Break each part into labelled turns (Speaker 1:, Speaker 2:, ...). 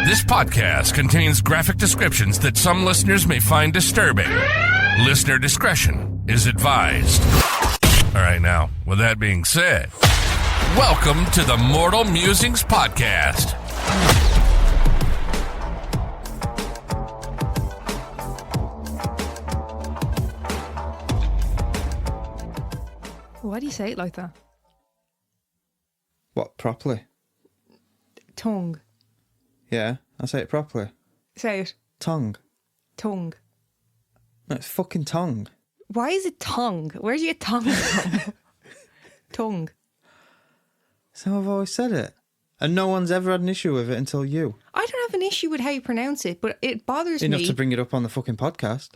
Speaker 1: This podcast contains graphic descriptions that some listeners may find disturbing. Listener discretion is advised. All right, now, with that being said, welcome to the Mortal Musings Podcast.
Speaker 2: Why do you say it like that?
Speaker 3: What, properly?
Speaker 2: Tongue.
Speaker 3: Yeah, I say it properly.
Speaker 2: Say it.
Speaker 3: Tongue.
Speaker 2: Tongue.
Speaker 3: No, it's fucking tongue.
Speaker 2: Why is it tongue? Where do you get tongue from? Tongue.
Speaker 3: So I've always said it. And no one's ever had an issue with it until you.
Speaker 2: I don't have an issue with how you pronounce it, but it bothers me.
Speaker 3: Enough to bring it up on the fucking podcast.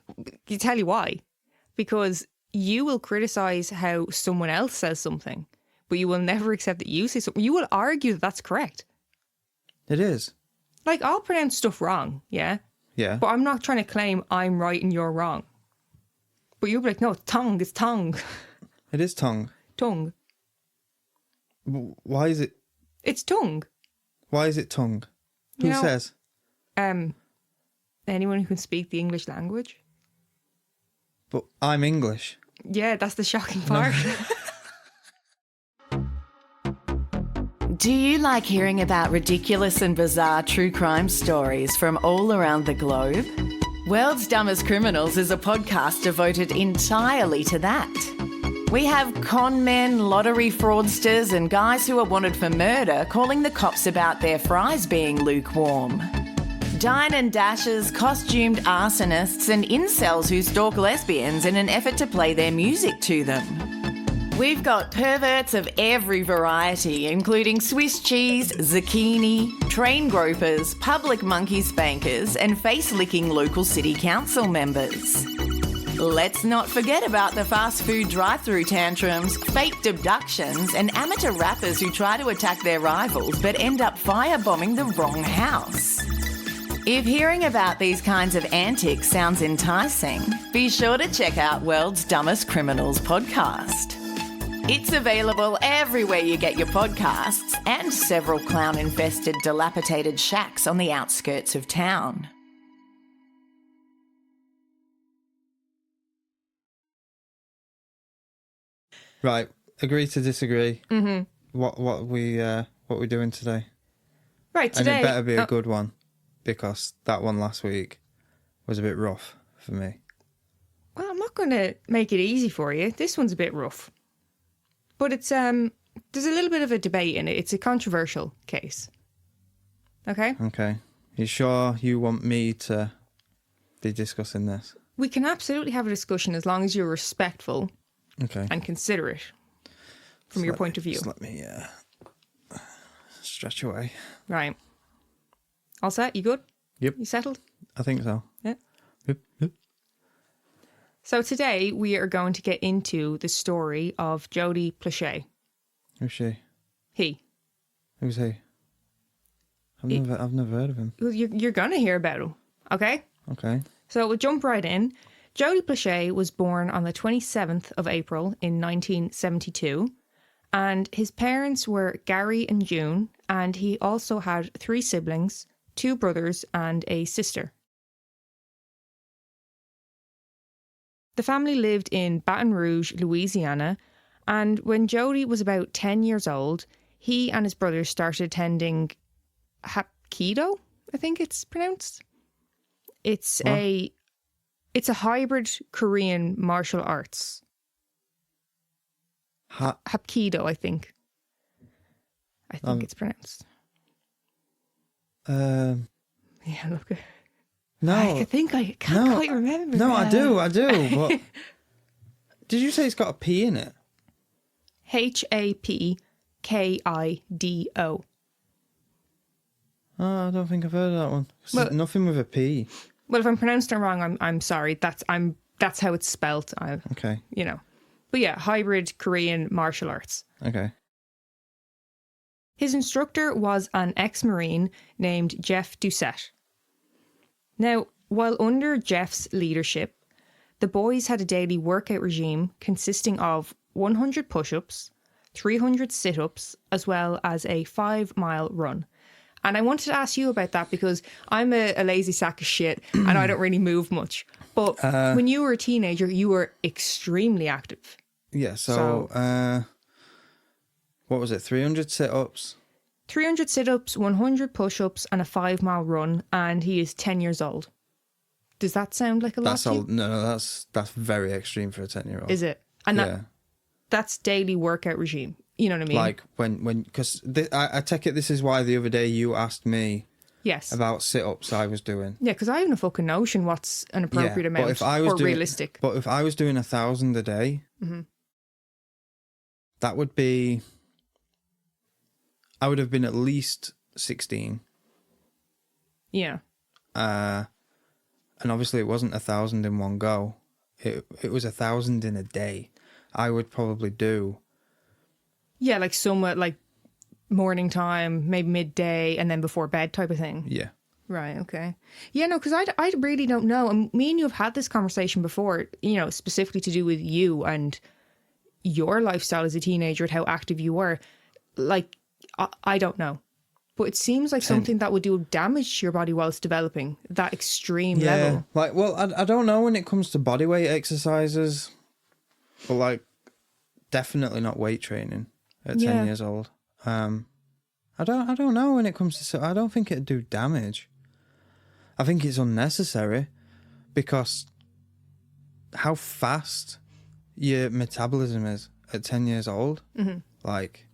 Speaker 2: You tell you why. Because you will criticise how someone else says something, but you will never accept that you say something. You will argue that that's correct.
Speaker 3: It is.
Speaker 2: Like, I'll pronounce stuff wrong, yeah?
Speaker 3: Yeah.
Speaker 2: But I'm not trying to claim I'm right and you're wrong. But you'll be like, no, tongue is tongue.
Speaker 3: It is tongue.
Speaker 2: Tongue.
Speaker 3: Why is it?
Speaker 2: It's tongue.
Speaker 3: Why is it tongue? Who says?
Speaker 2: Anyone who can speak the English language.
Speaker 3: But I'm English.
Speaker 2: Yeah, that's the shocking part.
Speaker 4: Do you like hearing about ridiculous and bizarre true crime stories from all around the globe? World's Dumbest Criminals is a podcast devoted entirely to that. We have con men, lottery fraudsters, and guys who are wanted for murder calling the cops about their fries being lukewarm. Dine and dashers, costumed arsonists, and incels who stalk lesbians in an effort to play their music to them. We've got perverts of every variety, including Swiss cheese, zucchini, train gropers, public monkey spankers, and face-licking local city council members. Let's not forget about the fast food drive-through tantrums, faked abductions, and amateur rappers who try to attack their rivals but end up firebombing the wrong house. If hearing about these kinds of antics sounds enticing, be sure to check out World's Dumbest Criminals podcast. It's available everywhere you get your podcasts and several clown-infested, dilapidated shacks on the outskirts of town.
Speaker 3: Right. Agree to disagree. Mm-hmm. What we doing today?
Speaker 2: Right, today.
Speaker 3: And it better be a good one, because that one last week was a bit rough for me.
Speaker 2: Well, I'm not going to make it easy for you. This one's a bit rough. But it's there's a little bit of a debate in it. It's a controversial case. Okay?
Speaker 3: Okay. You sure you want me to be discussing this?
Speaker 2: We can absolutely have a discussion as long as you're respectful and considerate from your point of view.
Speaker 3: Just let me stretch away.
Speaker 2: Right. All set? You good?
Speaker 3: Yep.
Speaker 2: You settled?
Speaker 3: I think so.
Speaker 2: Yeah.
Speaker 3: Yep.
Speaker 2: So today we are going to get into the story of Jody Plauché.
Speaker 3: Who's she?
Speaker 2: He.
Speaker 3: Who's he? I've never heard of him.
Speaker 2: Well, you're going to hear about him, okay?
Speaker 3: Okay.
Speaker 2: So we'll jump right in. Jody Plauché was born on the 27th of April in 1972, and his parents were Gary and June, and he also had 3 siblings, 2 brothers and a sister. The family lived in Baton Rouge, Louisiana, and when Jody was about 10 years old, he and his brother started attending Hapkido, I think it's pronounced. It's a hybrid Korean martial arts. Hapkido, I think. I think it's pronounced.
Speaker 3: Yeah,
Speaker 2: look.
Speaker 3: No.
Speaker 2: I can't quite remember.
Speaker 3: No, I do. But did you say it's got a P in it?
Speaker 2: Hapkido.
Speaker 3: Oh, I don't think I've heard of that one.
Speaker 2: Well,
Speaker 3: nothing with a P.
Speaker 2: Well, if I'm pronouncing it wrong, I'm sorry. That's how it's spelt.
Speaker 3: Okay.
Speaker 2: You know. But yeah, hybrid Korean martial arts.
Speaker 3: Okay.
Speaker 2: His instructor was an ex-Marine named Jeff Doucette. Now, while under Jeff's leadership, the boys had a daily workout regime consisting of 100 push-ups, 300 sit-ups, as well as a 5-mile run. And I wanted to ask you about that because I'm a lazy sack of shit and I don't really move much. But when you were a teenager, you were extremely active.
Speaker 3: Yeah, so what was it, 300 sit-ups?
Speaker 2: 300 sit-ups, 100 push-ups and a 5-mile run, and he is 10 years old. Does that sound like a lot to you?
Speaker 3: No, that's very extreme for a 10-year-old.
Speaker 2: Is it? And
Speaker 3: yeah.
Speaker 2: That's daily workout regime. You know what I mean?
Speaker 3: Like because I take it this is why the other day you asked me
Speaker 2: yes.
Speaker 3: about sit-ups I was doing.
Speaker 2: Yeah, because I haven't a fucking notion what's an appropriate amount
Speaker 3: but if I was
Speaker 2: realistic.
Speaker 3: But if I was doing 1,000 a day, that would be... I would have been at least 16.
Speaker 2: Yeah.
Speaker 3: And obviously it wasn't 1,000 in one go. It was 1,000 in a day. I would probably do...
Speaker 2: Yeah, like somewhat like morning time, maybe midday, and then before bed type of thing.
Speaker 3: Yeah.
Speaker 2: Right, okay. Yeah, no, because I really don't know. And me and you have had this conversation before, you know, specifically to do with you and your lifestyle as a teenager and how active you were. Like, I don't know. But it seems like something that would do damage to your body while it's developing, that extreme level.
Speaker 3: Like, well, I don't know when it comes to bodyweight exercises, but like, definitely not weight training at 10 years old. I don't know when it comes to... I don't think it'd do damage. I think it's unnecessary because how fast your metabolism is at 10 years old, like,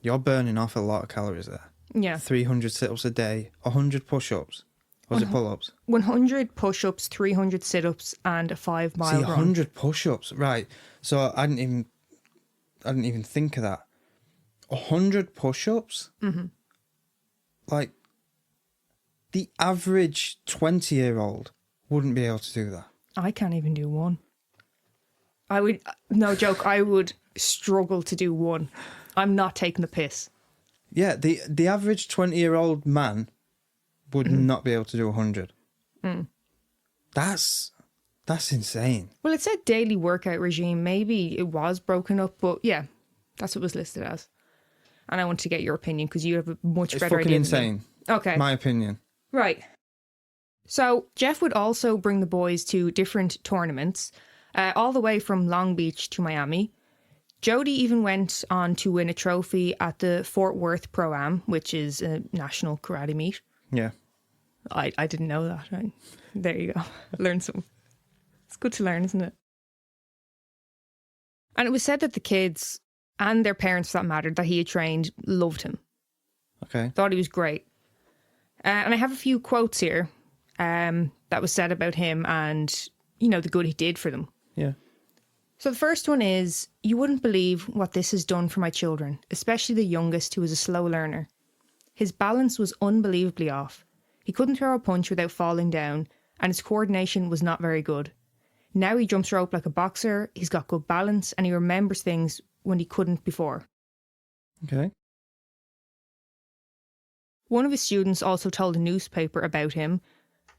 Speaker 3: you're burning off a lot of calories there.
Speaker 2: Yeah.
Speaker 3: 300 sit-ups a day, 100 push-ups. Was it pull-ups?
Speaker 2: 100 push-ups, 300 sit-ups, and a 5-mile run.
Speaker 3: 100 push-ups, right. So I didn't even think of that. 100 push-ups? Like, the average 20-year-old wouldn't be able to do that.
Speaker 2: I can't even do one. I would, no joke, I would struggle to do one. I'm not taking the piss.
Speaker 3: Yeah, the average 20-year-old man would not be able to do 100. That's insane.
Speaker 2: Well, it said daily workout regime. Maybe it was broken up, but yeah, that's what it was listed as. And I want to get your opinion because you have a much better idea.
Speaker 3: It's fucking insane.
Speaker 2: Okay.
Speaker 3: My opinion.
Speaker 2: Right. So Jeff would also bring the boys to different tournaments, all the way from Long Beach to Miami. Jody even went on to win a trophy at the Fort Worth Pro-Am, which is a national karate meet.
Speaker 3: Yeah.
Speaker 2: I didn't know that. Right? There you go. Learn something. It's good to learn, isn't it? And it was said that the kids, and their parents for that matter, that he had trained, loved him.
Speaker 3: Okay.
Speaker 2: Thought he was great. And I have a few quotes here that was said about him and, you know, the good he did for them.
Speaker 3: Yeah.
Speaker 2: So the first one is, you wouldn't believe what this has done for my children, especially the youngest who was a slow learner. His balance was unbelievably off. He couldn't throw a punch without falling down, and his coordination was not very good. Now he jumps rope like a boxer, he's got good balance, and he remembers things when he couldn't before.
Speaker 3: Okay.
Speaker 2: One of his students also told a newspaper about him.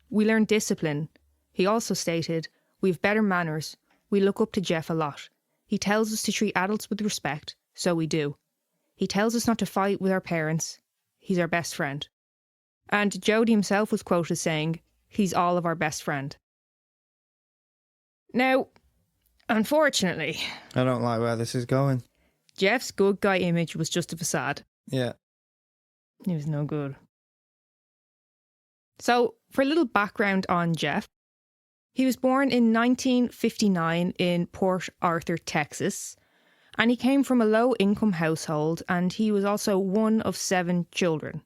Speaker 2: We learn discipline. He also stated, we have better manners. We look up to Jeff a lot. He tells us to treat adults with respect, so we do. He tells us not to fight with our parents. He's our best friend. And Jody himself was quoted saying, he's all of our best friend. Now, unfortunately,
Speaker 3: I don't like where this is going.
Speaker 2: Jeff's good guy image was just a facade.
Speaker 3: Yeah.
Speaker 2: He was no good. So, for a little background on Jeff, he was born in 1959 in Port Arthur, Texas, and he came from a low-income household, and he was also one of 7 children.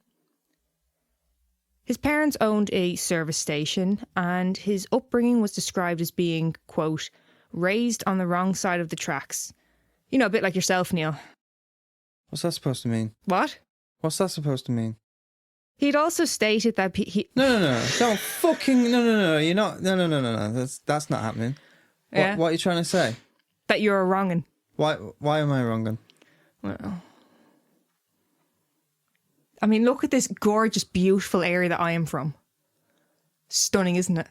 Speaker 2: His parents owned a service station, and his upbringing was described as being, quote, raised on the wrong side of the tracks. You know, a bit like yourself, Neil.
Speaker 3: What's that supposed to mean?
Speaker 2: What?
Speaker 3: What's that supposed to mean?
Speaker 2: He'd also stated that he...
Speaker 3: No. Don't fucking... No. You're not... No. That's not happening.
Speaker 2: Yeah.
Speaker 3: What are you trying to say?
Speaker 2: That you're a wrong'un.
Speaker 3: Why am I wrong then?
Speaker 2: Well... I mean, look at this gorgeous, beautiful area that I am from. Stunning, isn't it?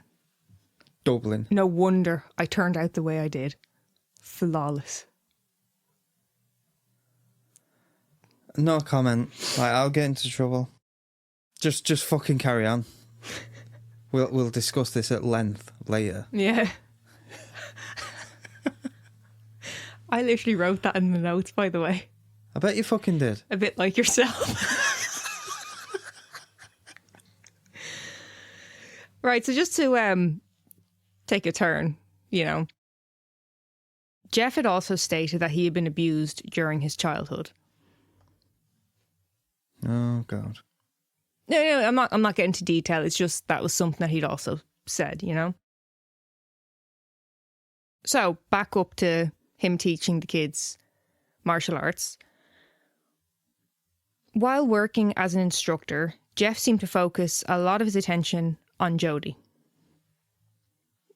Speaker 3: Dublin.
Speaker 2: No wonder I turned out the way I did. Flawless.
Speaker 3: No comment. Like, I'll get into trouble. Just fucking carry on. We'll discuss this at length later.
Speaker 2: Yeah. I literally wrote that in the notes, by the way.
Speaker 3: I bet you fucking did.
Speaker 2: A bit like yourself. Right, so just to take a turn, Jeff had also stated that he had been abused during his childhood.
Speaker 3: Oh, God.
Speaker 2: No, I'm not getting into detail. It's just that was something that he'd also said, So back up to him teaching the kids martial arts. While working as an instructor, Jeff seemed to focus a lot of his attention on Jody.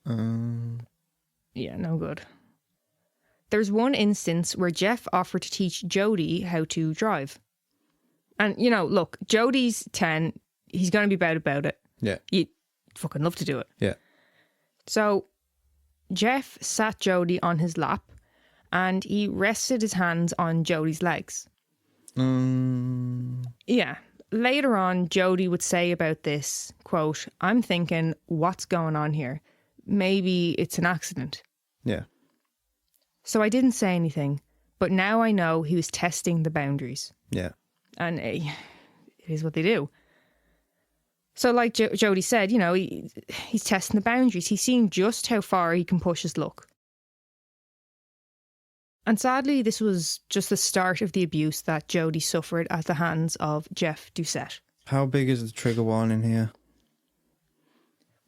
Speaker 2: Yeah, no good. There's one instance where Jeff offered to teach Jody how to drive. And, look, Jody's 10. He's going to be bad about it.
Speaker 3: Yeah.
Speaker 2: You'd fucking love to do it.
Speaker 3: Yeah.
Speaker 2: So Jeff sat Jody on his lap and he rested his hands on Jody's legs. Yeah. Later on, Jody would say about this, quote, "I'm thinking, what's going on here? Maybe it's an accident."
Speaker 3: Yeah.
Speaker 2: So I didn't say anything, but now I know he was testing the boundaries.
Speaker 3: Yeah.
Speaker 2: And it is what they do. So like Jody said, he's testing the boundaries. He's seeing just how far he can push his luck. And sadly, this was just the start of the abuse that Jody suffered at the hands of Jeff Doucette.
Speaker 3: How big is the trigger warning here?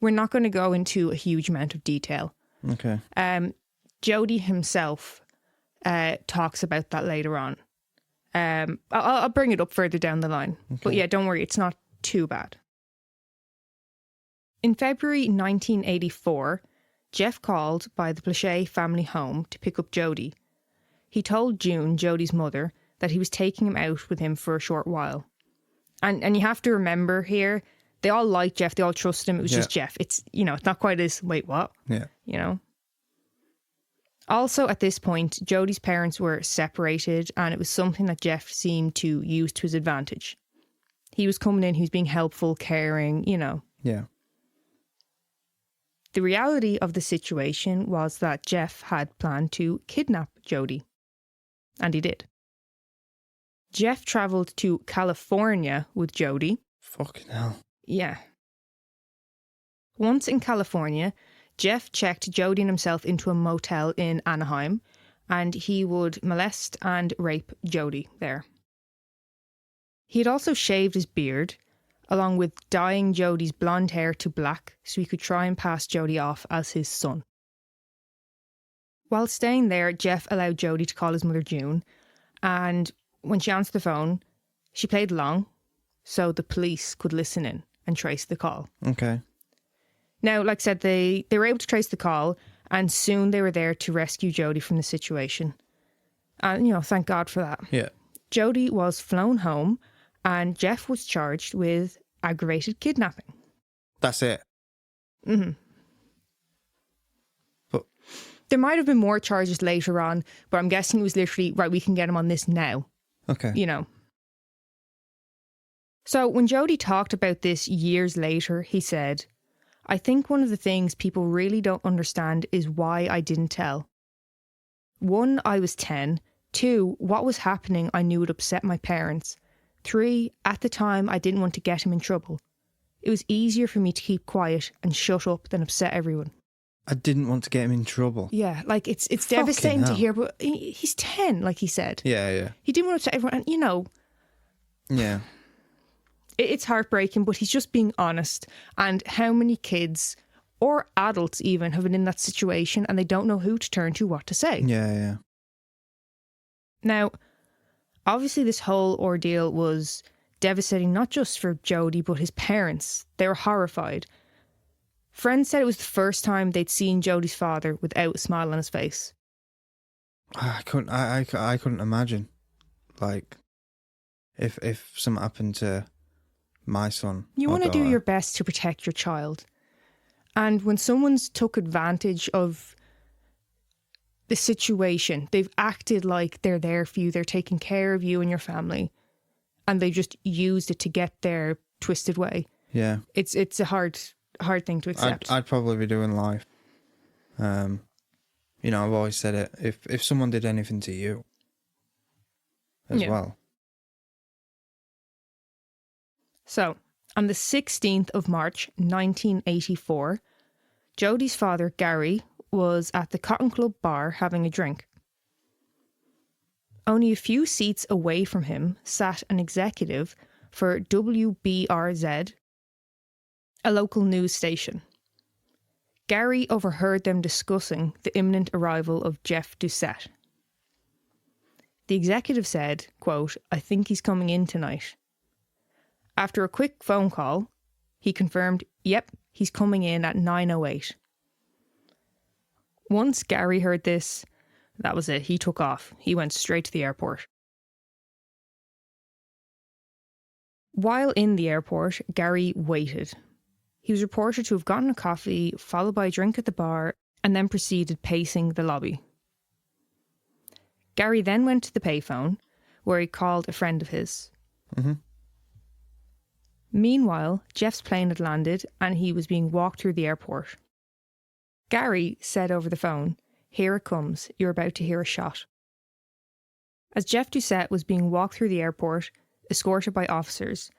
Speaker 2: We're not going to go into a huge amount of detail.
Speaker 3: Okay.
Speaker 2: Jody himself talks about that later on. I'll bring it up further down the line. Okay. But yeah, don't worry, it's not too bad. In February 1984, Jeff called by the Plauché family home to pick up Jody. He told June, Jody's mother, that he was taking him out with him for a short while. And you have to remember here, they all liked Jeff, they all trusted him, it was just Jeff. It's, it's not quite as, wait, what?
Speaker 3: Yeah.
Speaker 2: Also, at this point, Jody's parents were separated and it was something that Jeff seemed to use to his advantage. He was coming in, he was being helpful, caring,
Speaker 3: Yeah.
Speaker 2: The reality of the situation was that Jeff had planned to kidnap Jody. And he did. Jeff travelled to California with Jody.
Speaker 3: Fucking hell.
Speaker 2: Yeah. Once in California, Jeff checked Jody and himself into a motel in Anaheim, and he would molest and rape Jody there. He had also shaved his beard, along with dyeing Jody's blonde hair to black so he could try and pass Jody off as his son. While staying there, Jeff allowed Jody to call his mother June, and when she answered the phone, she played along so the police could listen in and trace the call.
Speaker 3: Okay.
Speaker 2: Now, like I said, they were able to trace the call, and soon they were there to rescue Jody from the situation. And, thank God for that.
Speaker 3: Yeah.
Speaker 2: Jody was flown home, and Jeff was charged with aggravated kidnapping.
Speaker 3: That's it.
Speaker 2: Mm-hmm.
Speaker 3: But
Speaker 2: there might have been more charges later on, but I'm guessing it was literally, right, we can get him on this now.
Speaker 3: Okay.
Speaker 2: So when Jody talked about this years later, he said, "I think one of the things people really don't understand is why I didn't tell. 1, I was 10. 2, what was happening I knew would upset my parents. 3, at the time I didn't want to get him in trouble. It was easier for me to keep quiet and shut up than upset everyone."
Speaker 3: I didn't want to get him in trouble.
Speaker 2: Yeah, like it's devastating to hear, but he's 10, like he said.
Speaker 3: Yeah.
Speaker 2: He didn't want to upset everyone, and
Speaker 3: Yeah.
Speaker 2: It's heartbreaking, but he's just being honest. And how many kids, or adults even, have been in that situation and they don't know who to turn to, what to say?
Speaker 3: Yeah.
Speaker 2: Now, obviously this whole ordeal was devastating, not just for Jody, but his parents. They were horrified. Friends said it was the first time they'd seen Jody's father without a smile on his face.
Speaker 3: I couldn't imagine, like, if something happened to my son.
Speaker 2: You want to do your best to protect your child. And when someone's took advantage of the situation, they've acted like they're there for you, they're taking care of you and your family, and they just used it to get their twisted way.
Speaker 3: Yeah.
Speaker 2: It's a hard thing to accept.
Speaker 3: I'd probably be doing life. You know, I've always said it. If someone did anything to you as well.
Speaker 2: So, on the 16th of March, 1984, Jody's father, Gary, was at the Cotton Club bar having a drink. Only a few seats away from him sat an executive for WBRZ, a local news station. Gary overheard them discussing the imminent arrival of Jeff Doucette. The executive said, quote, "I think he's coming in tonight." After a quick phone call, he confirmed, yep, he's coming in at 9:08. Once Gary heard this, that was it. He took off. He went straight to the airport. While in the airport, Gary waited. He was reported to have gotten a coffee, followed by a drink at the bar, and then proceeded pacing the lobby. Gary then went to the payphone, where he called a friend of his.
Speaker 3: Mm-hmm.
Speaker 2: Meanwhile, Jeff's plane had landed and he was being walked through the airport. Gary said over the phone, "Here it comes, you're about to hear a shot." As Jeff Doucette was being walked through the airport, escorted by officers,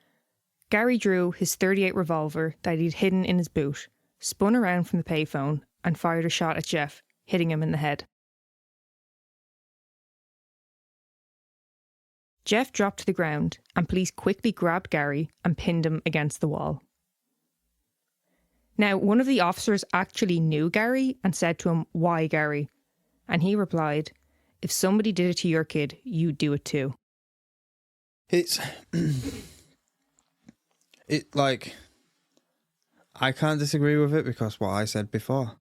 Speaker 2: Gary drew his .38 revolver that he'd hidden in his boot, spun around from the payphone and fired a shot at Jeff, hitting him in the head. Jeff dropped to the ground and police quickly grabbed Gary and pinned him against the wall. Now, one of the officers actually knew Gary and said to him, "Why, Gary?" And he replied, "If somebody did it to your kid, you'd do it too."
Speaker 3: Like, I can't disagree with it because what I said before.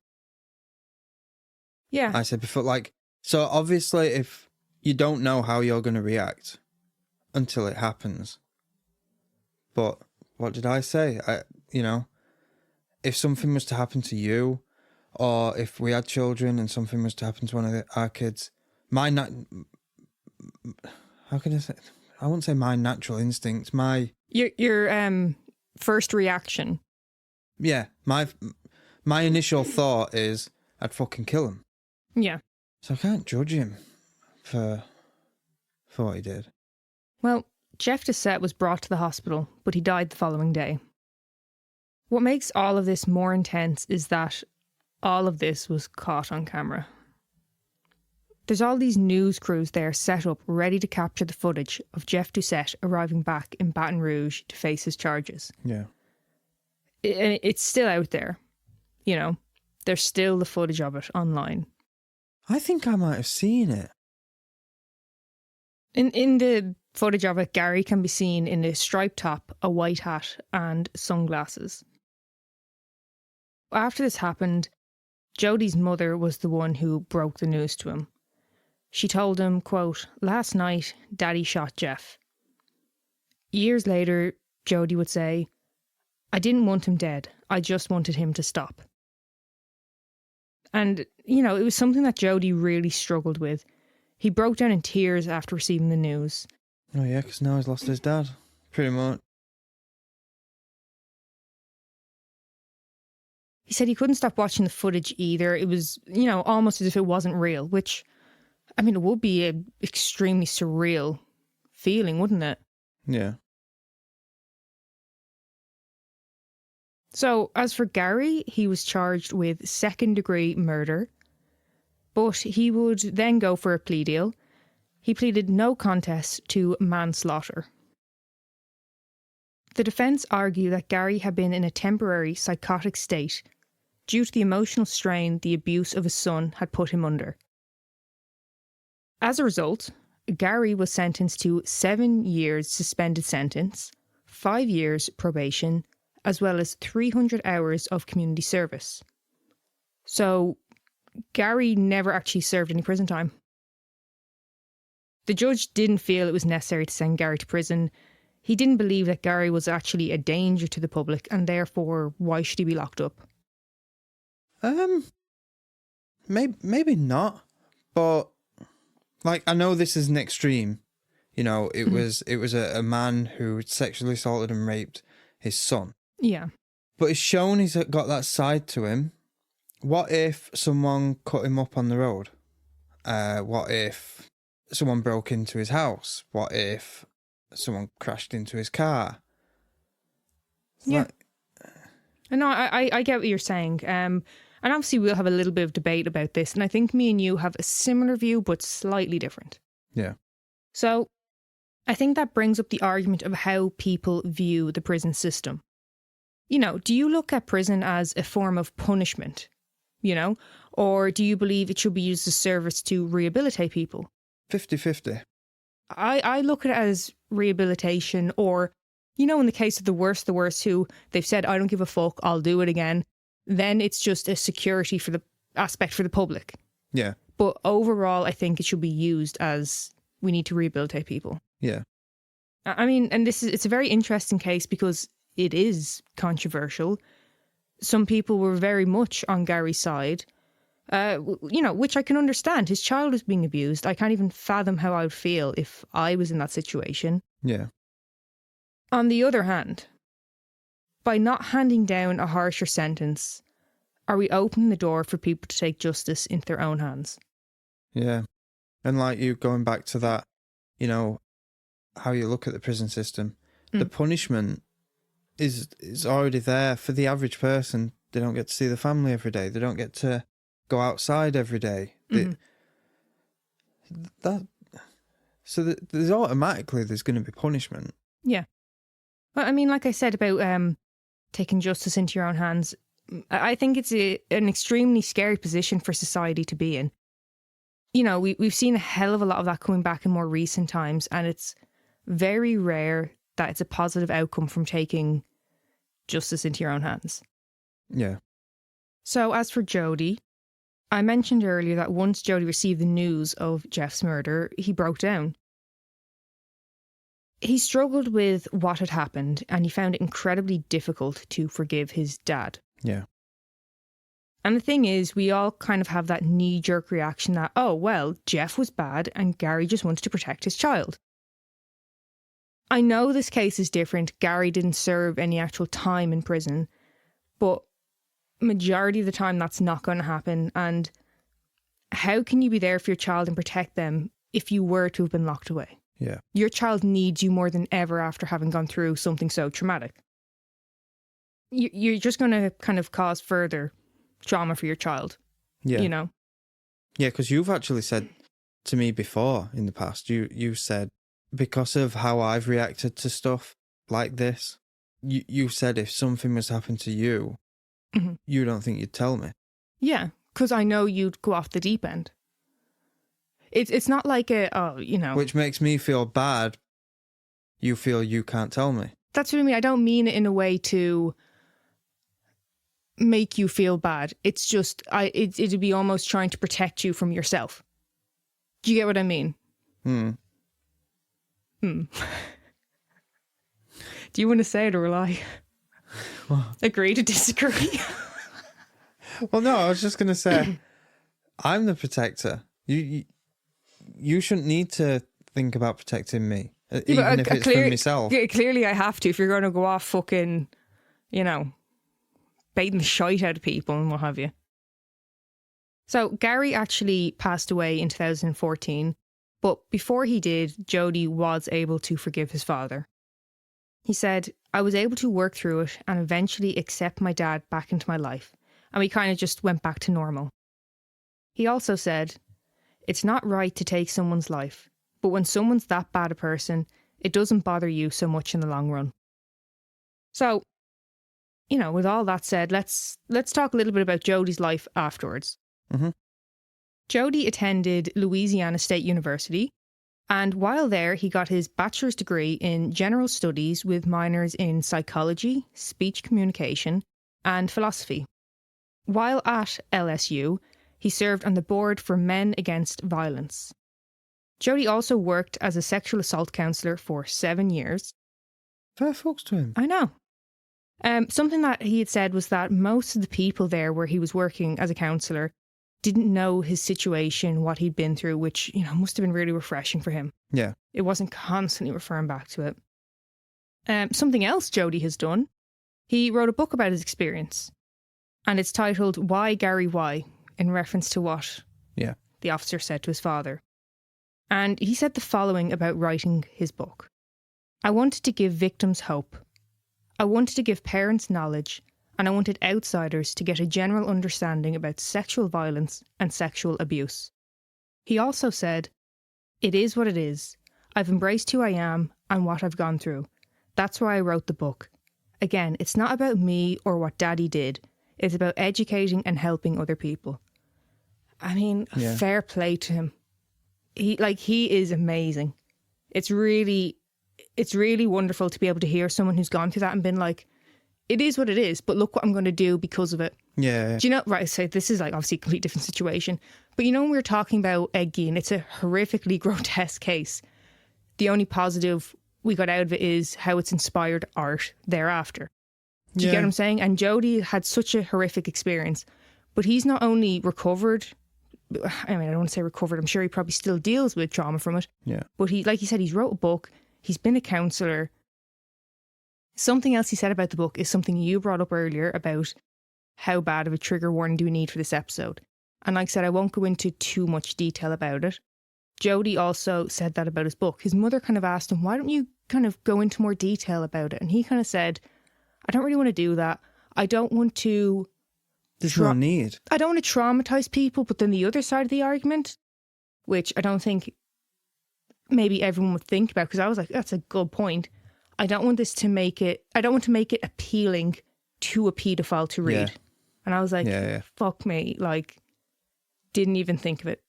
Speaker 2: Yeah.
Speaker 3: I said before, like, so obviously if you don't know how you're going to react until it happens. But what did I say? If something was to happen to you, or if we had children and something was to happen to one of our kids, how can I say? I won't say my natural instincts.
Speaker 2: Your first reaction.
Speaker 3: Yeah, my initial thought is I'd fucking kill him.
Speaker 2: Yeah.
Speaker 3: So I can't judge him for what he did.
Speaker 2: Well, Jeff Doucette was brought to the hospital, but he died the following day. What makes all of this more intense is that all of this was caught on camera. There's all these news crews there set up ready to capture the footage of Jeff Doucette arriving back in Baton Rouge to face his charges.
Speaker 3: Yeah.
Speaker 2: It's still out there. You know, there's still the footage of it online.
Speaker 3: I think I might have seen it.
Speaker 2: In the footage of it, Gary can be seen in a striped top, a white hat, and sunglasses. After this happened, Jody's mother was the one who broke the news to him. She told him, quote, "Last night, Daddy shot Jeff." Years later, Jody would say, "I didn't want him dead. I just wanted him to stop." And, you know, it was something that Jody really struggled with. He broke down in tears after receiving the news.
Speaker 3: Oh yeah, because now he's lost his dad, pretty much.
Speaker 2: He said he couldn't stop watching the footage either. It was, you know, almost as if it wasn't real, which, I mean, it would be an extremely surreal feeling, wouldn't it?
Speaker 3: Yeah.
Speaker 2: So, as for Gary, he was charged with second-degree murder, but he would then go for a plea deal. He pleaded no contest to manslaughter. The defence argued that Gary had been in a temporary psychotic state due to the emotional strain the abuse of his son had put him under. As a result, Gary was sentenced to 7 years suspended sentence, 5 years probation, as well as 300 hours of community service. So, Gary never actually served any prison time. The judge didn't feel it was necessary to send Gary to prison. He didn't believe that Gary was actually a danger to the public, and therefore, why should he be locked up?
Speaker 3: Maybe not, but like, I know this is an extreme. You know, it was a man who sexually assaulted and raped his son.
Speaker 2: Yeah.
Speaker 3: But it's shown he's got that side to him. What if someone cut him up on the road? What if someone broke into his house? What if someone crashed into his car?
Speaker 2: Yeah. No, I get what you're saying. And obviously we'll have a little bit of debate about this. And I think me and you have a similar view, but slightly different.
Speaker 3: Yeah.
Speaker 2: So I think that brings up the argument of how people view the prison system. You know, do you look at prison as a form of punishment, you know, or do you believe it should be used as service to rehabilitate people?
Speaker 3: 50-50.
Speaker 2: I look at it as rehabilitation, or, you know, in the case of the worst who they've said, I don't give a fuck, I'll do it again. Then it's just a security for the aspect for the public.
Speaker 3: Yeah.
Speaker 2: But overall, I think it should be used as we need to rehabilitate people.
Speaker 3: Yeah.
Speaker 2: I mean, and it's a very interesting case because it is controversial. Some people were very much on Gary's side, you know, which I can understand. His child is being abused. I can't even fathom how I would feel if I was in that situation.
Speaker 3: Yeah.
Speaker 2: On the other hand, by not handing down a harsher sentence, are we opening the door for people to take justice into their own hands?
Speaker 3: Yeah. And like you going back to that, you know, how you look at the prison system, the punishment is already there for the average person. They don't get to see the family every day. They don't get to go outside every day. There's automatically there's going to be punishment.
Speaker 2: Yeah. Well, I mean, like I said about taking justice into your own hands, I think it's an extremely scary position for society to be in. You know, we've seen a hell of a lot of that coming back in more recent times, and it's very rare that it's a positive outcome from taking justice into your own hands.
Speaker 3: Yeah.
Speaker 2: So as for Jody, I mentioned earlier that once Jody received the news of Jeff's murder, he broke down. He struggled with what had happened, and he found it incredibly difficult to forgive his dad.
Speaker 3: Yeah.
Speaker 2: And the thing is, we all kind of have that knee-jerk reaction that, oh, well, Jeff was bad and Gary just wanted to protect his child. I know this case is different. Gary didn't serve any actual time in prison, but majority of the time that's not going to happen. And how can you be there for your child and protect them if you were to have been locked away?
Speaker 3: Yeah.
Speaker 2: Your child needs you more than ever after having gone through something so traumatic. You're just going to kind of cause further trauma for your child.
Speaker 3: Yeah.
Speaker 2: You know?
Speaker 3: Yeah, because you've actually said to me before in the past, you said, because of how I've reacted to stuff like this, you said if something was happened to you, you don't think you'd tell me.
Speaker 2: Yeah, because I know you'd go off the deep end. It's not like you know.
Speaker 3: Which makes me feel bad. You feel you can't tell me.
Speaker 2: That's what I mean. I don't mean it in a way to make you feel bad. It's just, it'd be almost trying to protect you from yourself. Do you get what I mean? Do you want to say it or will I? Agree to disagree?
Speaker 3: Well, no, I was just going to say, I'm the protector. You shouldn't need to think about protecting me, even if it's for myself.
Speaker 2: Clearly I have to if you're going to go off fucking, you know, baiting the shite out of people and what have you. So Gary actually passed away in 2014, but before he did, Jody was able to forgive his father. He said, I was able to work through it and eventually accept my dad back into my life, and we kind of just went back to normal. He also said, it's not right to take someone's life, but when someone's that bad a person, it doesn't bother you so much in the long run. So, you know, with all that said, let's talk a little bit about Jody's life afterwards. Jody attended Louisiana State University, and while there, he got his bachelor's degree in general studies with minors in psychology, speech communication, and philosophy. While at LSU, he served on the board for Men Against Violence. Jody also worked as a sexual assault counsellor for 7 years.
Speaker 3: Fair fucks to him.
Speaker 2: I know. Something that he had said was that most of the people there where he was working as a counsellor didn't know his situation, what he'd been through, which, you know, must have been really refreshing for him.
Speaker 3: Yeah.
Speaker 2: It wasn't constantly referring back to it. Something else Jody has done. He wrote a book about his experience, and it's titled Why Gary Why, in reference to what the officer said to his father. And he said the following about writing his book. I wanted to give victims hope. I wanted to give parents knowledge, and I wanted outsiders to get a general understanding about sexual violence and sexual abuse. He also said, it is what it is. I've embraced who I am and what I've gone through. That's why I wrote the book. Again, it's not about me or what Daddy did. It's about educating and helping other people. I mean, fair play to him. He is amazing. It's really wonderful to be able to hear someone who's gone through that and been like, it is what it is, but look what I'm going to do because of it.
Speaker 3: Yeah.
Speaker 2: Do you know, right, so this is like obviously a completely different situation, but you know when we were talking about Ed Gein, it's a horrifically grotesque case. The only positive we got out of it is how it's inspired art thereafter. Do you get what I'm saying? And Jody had such a horrific experience, but he's not only recovered, I mean, I don't want to say recovered, I'm sure he probably still deals with trauma from it.
Speaker 3: Yeah.
Speaker 2: But he, like he said, he's wrote a book, he's been a counsellor. Something else he said about the book is something you brought up earlier about how bad of a trigger warning do we need for this episode. And like I said, I won't go into too much detail about it. Jody also said that about his book. His mother kind of asked him, why don't you kind of go into more detail about it? And he kind of said, I don't really want to do that. I don't want to...
Speaker 3: There's no need.
Speaker 2: I don't want to traumatize people, but then the other side of the argument, which I don't think maybe everyone would think about, because I was like, that's a good point. I don't want to make it appealing to a paedophile to read.
Speaker 3: Yeah.
Speaker 2: And I was like, fuck me, like, didn't even think of it.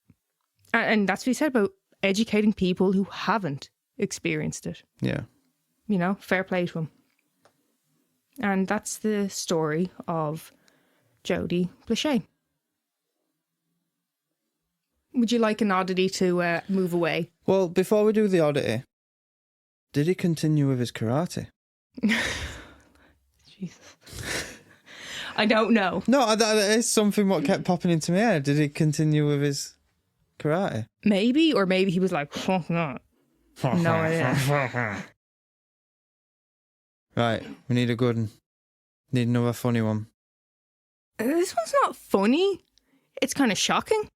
Speaker 2: And that's what he said about educating people who haven't experienced it.
Speaker 3: Yeah.
Speaker 2: You know, fair play to him. And that's the story of Jody Plauché. Would you like an oddity to move away?
Speaker 3: Well, before we do the oddity, did he continue with his karate?
Speaker 2: Jesus. I don't know.
Speaker 3: No, that is something what kept popping into my head. Did he continue with his karate?
Speaker 2: Maybe, or maybe he was like, fuck not. No idea.
Speaker 3: Right, we need a good one. Need another funny one.
Speaker 2: This one's not funny. It's kind of shocking.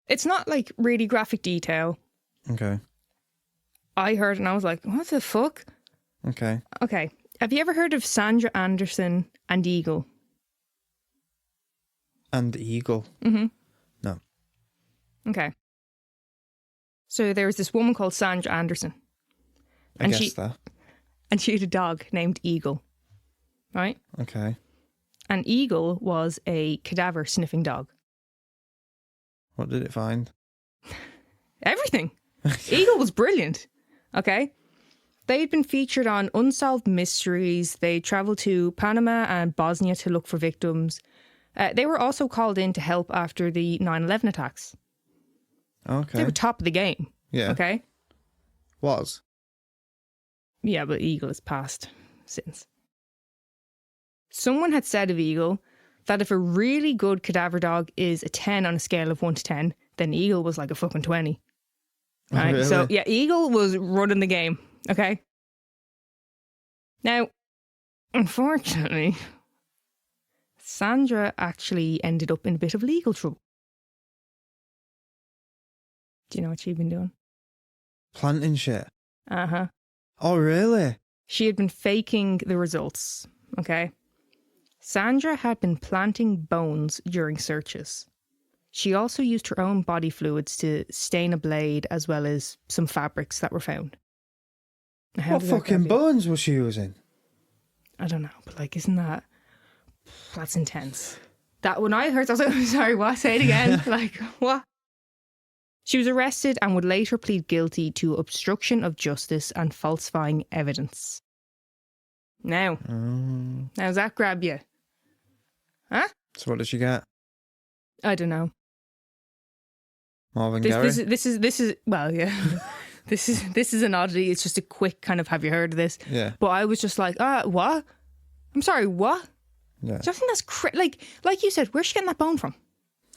Speaker 2: It's not like really graphic detail.
Speaker 3: Okay.
Speaker 2: I heard and I was like, what the fuck?
Speaker 3: Okay.
Speaker 2: Okay. Have you ever heard of Sandra Anderson and Eagle?
Speaker 3: And Eagle?
Speaker 2: Mm-hmm.
Speaker 3: No.
Speaker 2: Okay. So there was this woman called Sandra Anderson.
Speaker 3: I guess that.
Speaker 2: And she had a dog named Eagle. Right?
Speaker 3: Okay.
Speaker 2: And Eagle was a cadaver sniffing dog.
Speaker 3: What did it find?
Speaker 2: Everything. Eagle was brilliant. Okay. They'd been featured on Unsolved Mysteries. They travelled to Panama and Bosnia to look for victims. They were also called in to help after the 9/11 attacks.
Speaker 3: Okay.
Speaker 2: They were top of the game.
Speaker 3: Yeah.
Speaker 2: Okay.
Speaker 3: Was.
Speaker 2: Yeah, but Eagle has passed since. Someone had said of Eagle that if a really good cadaver dog is a 10 on a scale of 1 to 10, then Eagle was like a fucking 20. Right?
Speaker 3: Oh, really?
Speaker 2: So, yeah, Eagle was running the game. Okay. Now, unfortunately, Sandra actually ended up in a bit of legal trouble. Do you know what she'd been doing?
Speaker 3: Planting shit.
Speaker 2: Uh-huh.
Speaker 3: Oh, really?
Speaker 2: She had been faking the results. Okay. Sandra had been planting bones during searches. She also used her own body fluids to stain a blade as well as some fabrics that were found. How
Speaker 3: What
Speaker 2: does that
Speaker 3: fucking
Speaker 2: grab you?
Speaker 3: bones was she using?
Speaker 2: I don't know, but like, isn't that... That's intense. That when I heard, I was like, sorry, what? Say it again. Like, what? She was arrested and would later plead guilty to obstruction of justice and falsifying evidence. Now, how's that grab you? Huh?
Speaker 3: So what did she get?
Speaker 2: I don't know.
Speaker 3: Marvin Gaye?
Speaker 2: This is well, yeah. This is an oddity. It's just a quick kind of, have you heard of this?
Speaker 3: Yeah.
Speaker 2: But I was just like, what? I'm sorry, what?
Speaker 3: Yeah.
Speaker 2: Do you think that's like you said, where's she getting that bone from?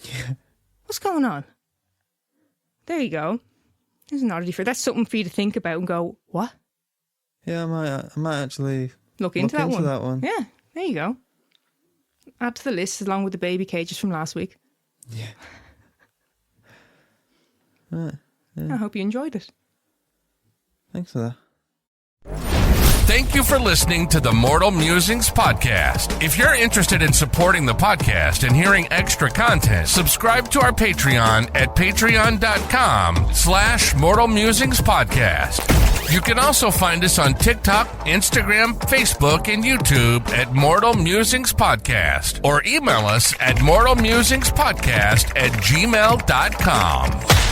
Speaker 3: Yeah.
Speaker 2: What's going on? There you go. There's an oddity for that's something for you to think about and go, what?
Speaker 3: Yeah, I might actually
Speaker 2: look into that one.
Speaker 3: one.
Speaker 2: Yeah, there you go. Add to the list along with the baby cages from last week.
Speaker 3: Yeah. Right. Yeah.
Speaker 2: I hope you enjoyed it.
Speaker 3: Thanks for that.
Speaker 1: Thank you for listening to the Mortal Musings podcast. If you're interested in supporting the podcast and hearing extra content, subscribe to our Patreon at patreon.com/Mortal Musings podcast. You can also find us on TikTok, Instagram, Facebook, and YouTube at Mortal Musings Podcast, or email us at mortalmusingspodcast@gmail.com.